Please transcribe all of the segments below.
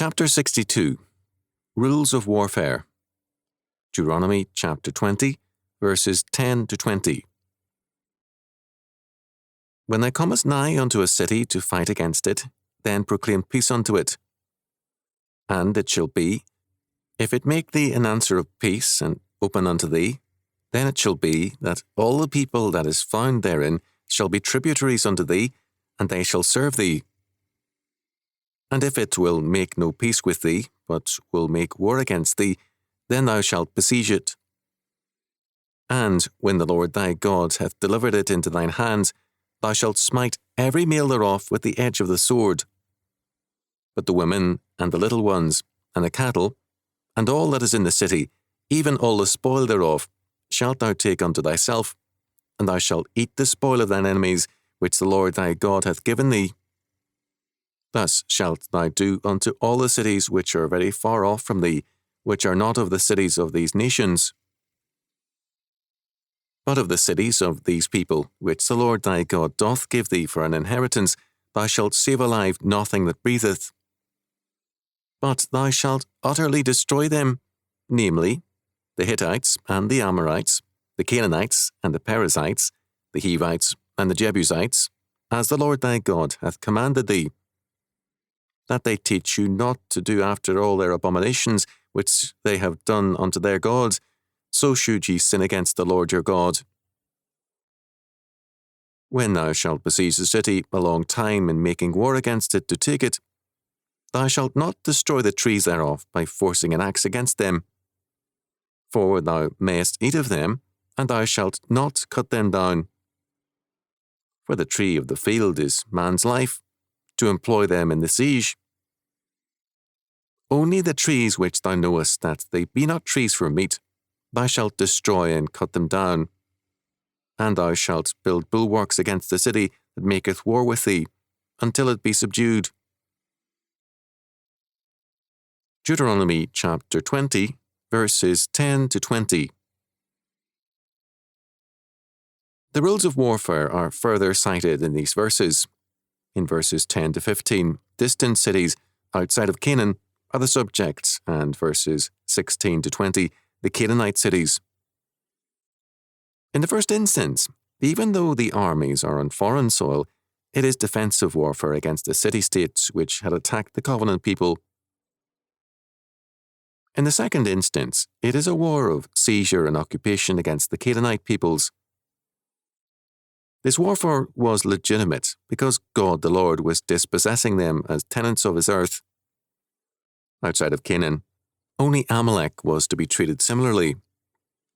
Chapter 62. Rules of Warfare. Deuteronomy chapter 20, verses 10 to 20. When thou comest nigh unto a city to fight against it, then proclaim peace unto it. And it shall be, if it make thee an answer of peace and open unto thee, then it shall be that all the people that is found therein shall be tributaries unto thee, and they shall serve thee. And if it will make no peace with thee, but will make war against thee, then thou shalt besiege it. And when the Lord thy God hath delivered it into thine hands, thou shalt smite every male thereof with the edge of the sword. But the women, and the little ones, and the cattle, and all that is in the city, even all the spoil thereof, shalt thou take unto thyself, and thou shalt eat the spoil of thine enemies, which the Lord thy God hath given thee. Thus shalt thou do unto all the cities which are very far off from thee, which are not of the cities of these nations, but of the cities of these people, which the Lord thy God doth give thee for an inheritance. Thou shalt save alive nothing that breatheth. But thou shalt utterly destroy them, namely, the Hittites and the Amorites, the Canaanites and the Perizzites, the Hivites and the Jebusites, as the Lord thy God hath commanded thee, that they teach you not to do after all their abominations which they have done unto their gods, so should ye sin against the Lord your God. When thou shalt besiege the city a long time in making war against it to take it, thou shalt not destroy the trees thereof by forcing an axe against them. For thou mayest eat of them, and thou shalt not cut them down. For the tree of the field is man's life, to employ them in the siege. Only the trees which thou knowest that they be not trees for meat, thou shalt destroy and cut them down. And thou shalt build bulwarks against the city that maketh war with thee, until it be subdued. Deuteronomy chapter 20, verses 10 to 20. The rules of warfare are further cited in these verses. In verses 10 to 15, distant cities outside of Canaan are the subjects, and verses 16 to 20, the Canaanite cities. In the first instance, even though the armies are on foreign soil, it is defensive warfare against the city-states which had attacked the covenant people. In the second instance, it is a war of seizure and occupation against the Canaanite peoples. This warfare was legitimate because God the Lord was dispossessing them as tenants of his earth. Outside of Canaan, only Amalek was to be treated similarly.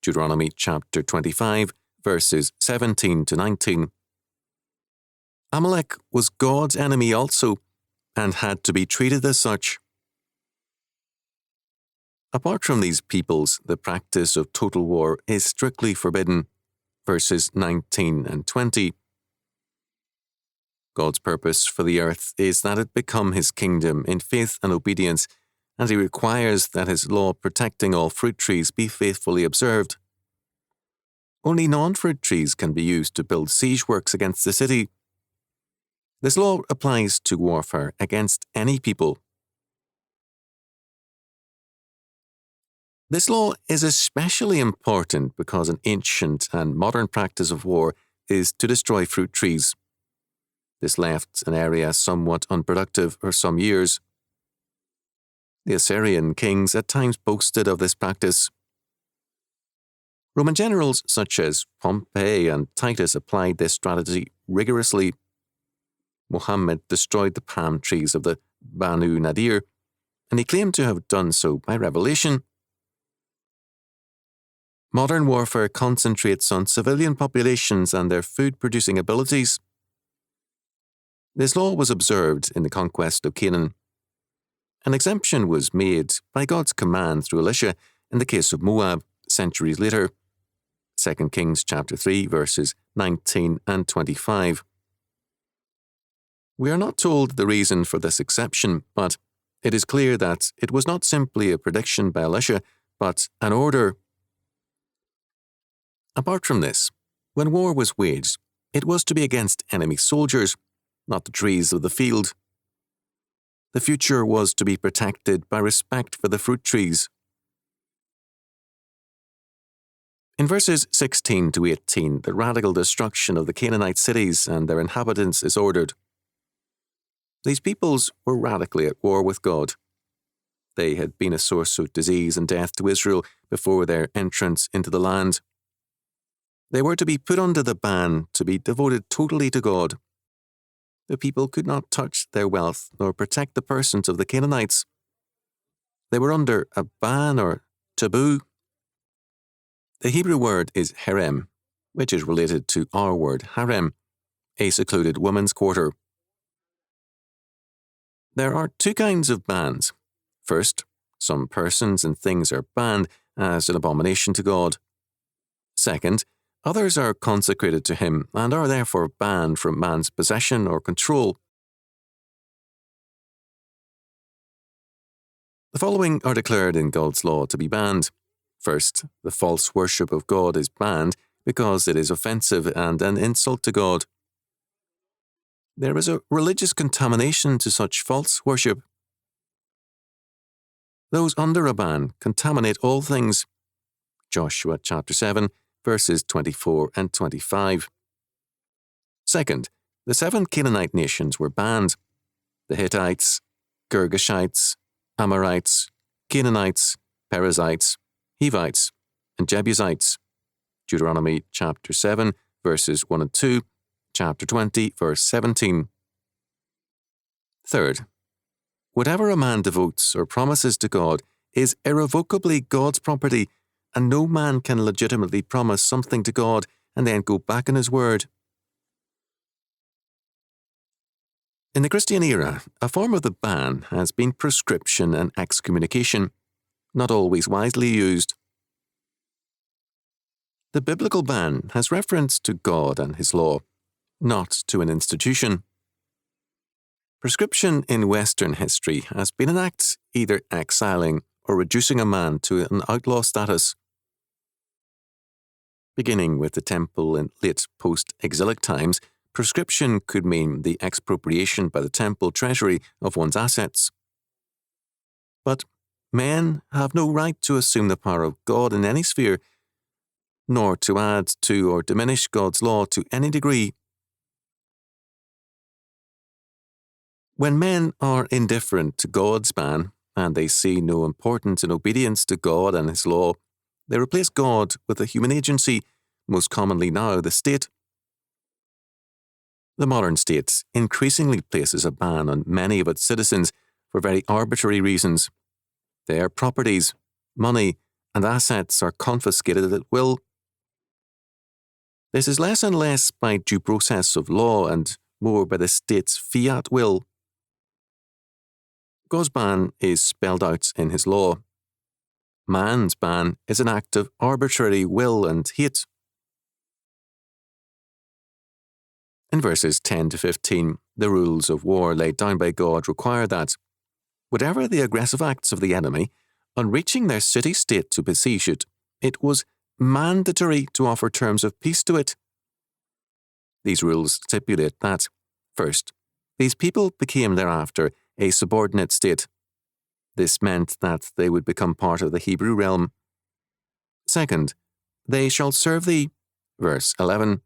Deuteronomy chapter 25, verses 17 to 19. Amalek was God's enemy also, and had to be treated as such. Apart from these peoples, the practice of total war is strictly forbidden. Verses 19 and 20. God's purpose for the earth is that it become his kingdom in faith and obedience, and he requires that his law protecting all fruit trees be faithfully observed. Only non-fruit trees can be used to build siege works against the city. This law applies to warfare against any people. This law is especially important because an ancient and modern practice of war is to destroy fruit trees. This left an area somewhat unproductive for some years. The Assyrian kings at times boasted of this practice. Roman generals such as Pompey and Titus applied this strategy rigorously. Muhammad destroyed the palm trees of the Banu Nadir, and he claimed to have done so by revelation. Modern warfare concentrates on civilian populations and their food-producing abilities. This law was observed in the conquest of Canaan. An exemption was made by God's command through Elisha in the case of Moab centuries later. 2 Kings chapter 3, verses 19 and 25. We are not told the reason for this exception, but it is clear that it was not simply a prediction by Elisha, but an order. Apart from this, when war was waged, it was to be against enemy soldiers, not the trees of the field. The future was to be protected by respect for the fruit trees. In verses 16 to 18, the radical destruction of the Canaanite cities and their inhabitants is ordered. These peoples were radically at war with God. They had been a source of disease and death to Israel before their entrance into the land. They were to be put under the ban to be devoted totally to God. The people could not touch their wealth nor protect the persons of the Canaanites. They were under a ban or taboo. The Hebrew word is herem, which is related to our word harem, a secluded woman's quarter. There are two kinds of bans. First, some persons and things are banned as an abomination to God. Second, others are consecrated to him and are therefore banned from man's possession or control. The following are declared in God's law to be banned. First, the false worship of God is banned because it is offensive and an insult to God. There is a religious contamination to such false worship. Those under a ban contaminate all things. Joshua chapter 7, verses 24 and 25. Second, the 7 Canaanite nations were banned: the Hittites, Girgashites, Amorites, Canaanites, Perizzites, Hivites, and Jebusites. Deuteronomy chapter 7, verses 1 and 2, chapter 20, verse 17. Third, whatever a man devotes or promises to God is irrevocably God's property, and no man can legitimately promise something to God and then go back on his word. In the Christian era, a form of the ban has been proscription and excommunication, not always wisely used. The biblical ban has reference to God and his law, not to an institution. Proscription in Western history has been an act either exiling or reducing a man to an outlaw status. Beginning with the temple in late post-exilic times, proscription could mean the expropriation by the temple treasury of one's assets. But men have no right to assume the power of God in any sphere, nor to add to or diminish God's law to any degree. When men are indifferent to God's ban, and they see no importance in obedience to God and his law, they replace God with a human agency, most commonly now the state. The modern state increasingly places a ban on many of its citizens for very arbitrary reasons. Their properties, money, and assets are confiscated at will. This is less and less by due process of law and more by the state's fiat will. God's ban is spelled out in his law. Man's ban is an act of arbitrary will and hate. In verses 10 to 15, the rules of war laid down by God require that, whatever the aggressive acts of the enemy, on reaching their city-state to besiege it, it was mandatory to offer terms of peace to it. These rules stipulate that, first, these people became thereafter a subordinate state. This meant that they would become part of the Hebrew realm. Second, they shall serve thee, verse 11.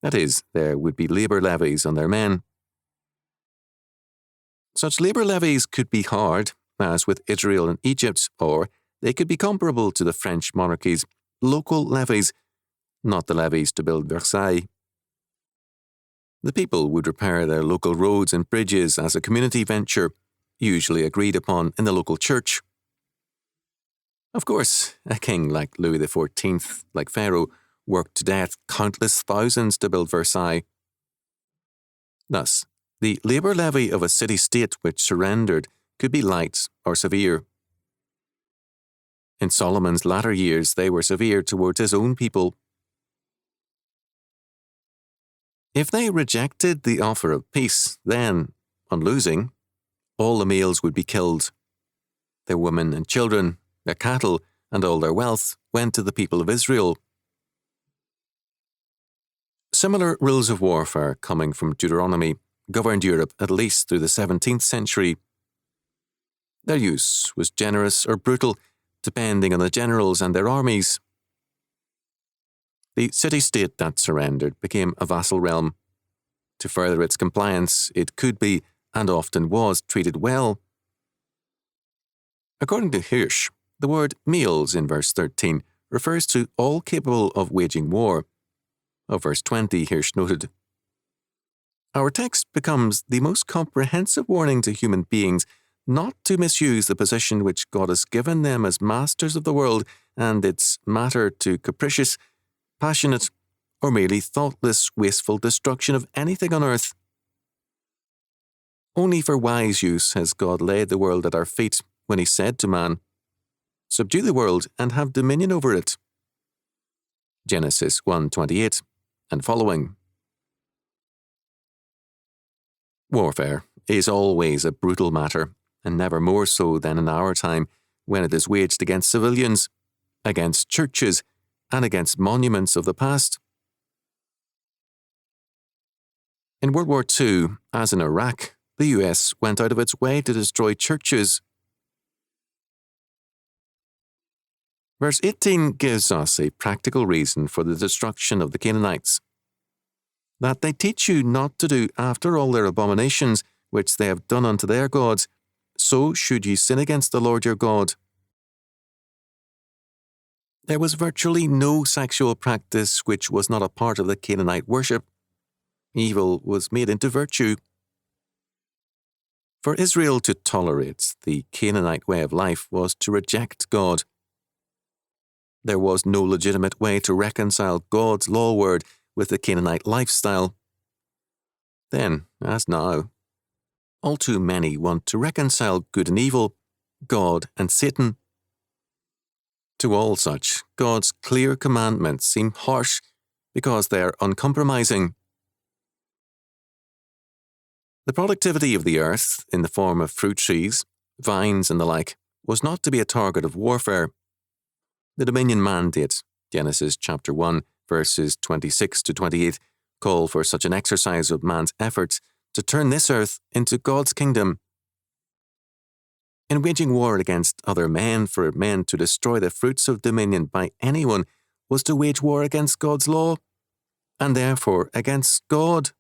That is, there would be labour levies on their men. Such labour levies could be hard, as with Israel and Egypt, or they could be comparable to the French monarchy's local levies, not the levies to build Versailles. The people would repair their local roads and bridges as a community venture, usually agreed upon in the local church. Of course, a king like Louis XIV, like Pharaoh, worked to death countless thousands to build Versailles. Thus, the labour levy of a city-state which surrendered could be light or severe. In Solomon's latter years, they were severe towards his own people. If they rejected the offer of peace, then, on losing, all the males would be killed. Their women and children, their cattle, and all their wealth went to the people of Israel. Similar rules of warfare coming from Deuteronomy governed Europe at least through the 17th century. Their use was generous or brutal, depending on the generals and their armies. The city-state that surrendered became a vassal realm. To further its compliance, it could be, and often was, treated well. According to Hirsch, the word meals in verse 13 refers to all capable of waging war. Of verse 20, Hirsch noted, "Our text becomes the most comprehensive warning to human beings not to misuse the position which God has given them as masters of the world and its matter to capricious, passionate, or merely thoughtless, wasteful destruction of anything on earth. Only for wise use has God laid the world at our feet when he said to man, 'Subdue the world and have dominion over it.' Genesis 1:28 and following. Warfare is always a brutal matter, and never more so than in our time when it is waged against civilians, against churches, and against monuments of the past. In World War II, as in Iraq, the US went out of its way to destroy churches. Verse 18 gives us a practical reason for the destruction of the Canaanites. That they teach you not to do after all their abominations which they have done unto their gods, so should ye sin against the Lord your God. There was virtually no sexual practice which was not a part of the Canaanite worship. Evil was made into virtue. For Israel to tolerate the Canaanite way of life was to reject God. There was no legitimate way to reconcile God's law word with the Canaanite lifestyle. Then, as now, all too many want to reconcile good and evil, God and Satan. To all such, God's clear commandments seem harsh because they are uncompromising. The productivity of the earth, in the form of fruit trees, vines, and the like, was not to be a target of warfare. The dominion mandate, Genesis chapter 1, verses 26 to 28, call for such an exercise of man's efforts to turn this earth into God's kingdom. In waging war against other men for men to destroy the fruits of dominion by anyone was to wage war against God's law, and therefore against God.